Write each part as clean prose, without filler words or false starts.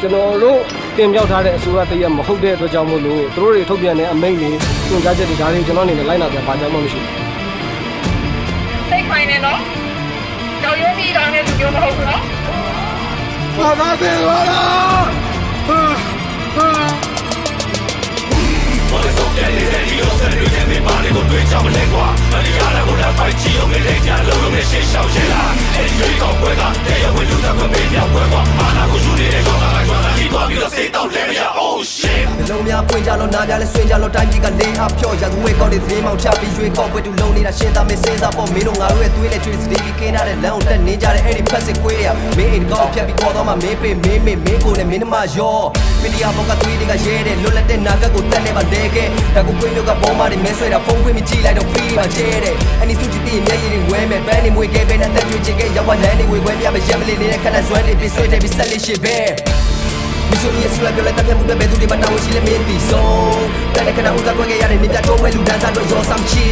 ကျွန်တော်တို့တင်ပြထားတဲ့အစိုးရတရက်မဟုတ်တဲ့အတွက်ကြောင့်မို့လို့သူတို့တွေထုတ်ပြန်တဲ့အမိန့်တွေညွှန်ကြားချက်တွေဒါတွေကျွန်တော်အနေနဲ့လိုက်နာပြန်ပါကြမှမရှိဘူးစိတ်ခိုင်းနေနော်ကြောက်ရွံ့ပြီးတာနဲ့သူပြောမဟုတ်ဘူးနော်ဘာသာသေးပါလား我的手边的人，你有生日的没把那个对象们来过，那你家那个人快起有没人家，老有没谁小些啦？哎，你搞鬼个，哎呀，我留着个没鸟鬼个，把那个兄弟的搞那个装那一段比了谁到来呀？Oh shit！လုံးများပွင့်ကြလို့နားကြလဲဆွေးကြလို့တိုင်းပြည်ကလေးအားဖြော့ရသူဝဲကောက်တဲ့သေးမောင်ချပြီးရွေးကောက်ပွဲတူလုံးနေတာရှင်းသားမင်းစင်းစားပေါ်မင်းတို့ငါတို့ရဲ့သွေးနဲ့ချွေးစတီးပြီးကင်းထားတဲ့လမ်းကိုတက်နေကြတဲ့အဲ့ဒီဖက်စစ်ကွေးရမင်းအိမ်ကောက်ဖြတ်ပြီးခေါ်တော့မှမင်းပေးမင်းကိုနဲ့မင်းနှမရောမင်းတရားဘောကသွေးတွေကရဲတဲ့လွတ်လပ်တဲ့နာဂတ်ကိုတက်နေပါလေကဲဒါကိုကွေးမျိုးကဘောမတွေမင်းဆွဲတာဖုန်းခွေးမကြည့်လိုက်တော့ဖီးပါကျဲတဲ့အနီစုချစ်တီမျက်ရည်တွေဝဲမဲ့ပန်းနေမွေကဲပဲနဲ့တက်ကြွချင်ကဲရောက်ပါလမ်းနေဝေခွဲပြမရက်မလေးနေတဲ့ခဏဆွဲနေပြီးဆွဲတယ်ပြီးဆက်လေးရှိပဲမင်းတို့ရဲ့ဆူလာပြောလိုက်တဲ့မှုတွေဘယ်သူတွေမှတောင်းရှိလဲမင်းတီဆုံးတဲ့ခဏဦးစားကွဲရတဲ့နေပြတော့ဝဲလူဒန်းစားတို့ရောဆောင်ချီ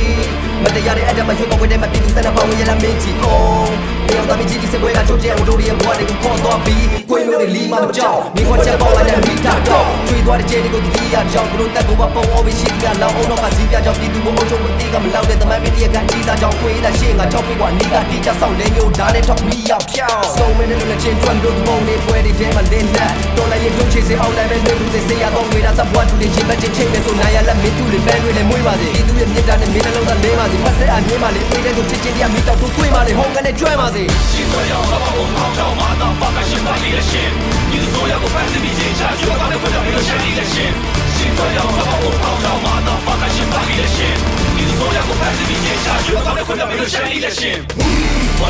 မတရားတဲ့အတမရွေးကောက်ပွဲတဲ့မတီးသူစတဲ့ပေါင်းရလာမင်းတီအောင်မြေအောင်သမီးကြီးဒီစပွဲကချိုးကျဲဦးတို့ရဲ့ဘဝတွေကိုပေါ်တော့ပြီးကိုယ်မျိုးတွေလီမမကြောက်မိခွက်ချက်ပေါက်လာတဲ့မိသားတော့ချွေသွားတဲ့ကျဲတွေကိုတီးရကြောင်းတို့တက်ကိုပုံအော်ပြီးရှိကလောင်းအောင်တော့ကစီးပြကြောင်းပြည်သူကိုအုပ်ချုပ်ပြီးကမလောက်တဲ့သမိုင်းမင်းတီးကကြီးစားကြောင်းခွေးတာရှေ့ငါချောက်ပြီးကအနီးကတီးချဆောက်လဲမျိုးဓာတ်နဲ့ထောက်ပြီးရောက်ဖြောင်းစုံမင်းတို့လည်းချင်းတွန်းတို့ပုံလေးပွဲတွေထဲမှာလင်းလက်တော်လည်းရုပ်ချေစေအောင်လည်းပဲလူတွေစေရတော့ဝေးတာစပွားသူတွေချင်းပဲချင်းချင်းပဲဆိုနိုင်ရလက်မင်းတူတွေပဲတွေလည်းမွေးပါစေပြည်သူရဲ့မြေတာနဲ့မင်းနှလုံးသားလေးပါစေဖတ်ဆက်အမြင်ပါလေပေးတဲ့သူချစ်ချင်းတရားမိတော့တို့တွေးပါလေဟုံးကနေကျွမ်းပါစေ心酸要老把我跑掉，马上放开心怀里的心，你的所有我反正比天下，越高的回到没有想你的心，心酸要老把我跑掉，马上放开心怀里的心，你的所有我反正比天下，越高的回到没有想你的心，我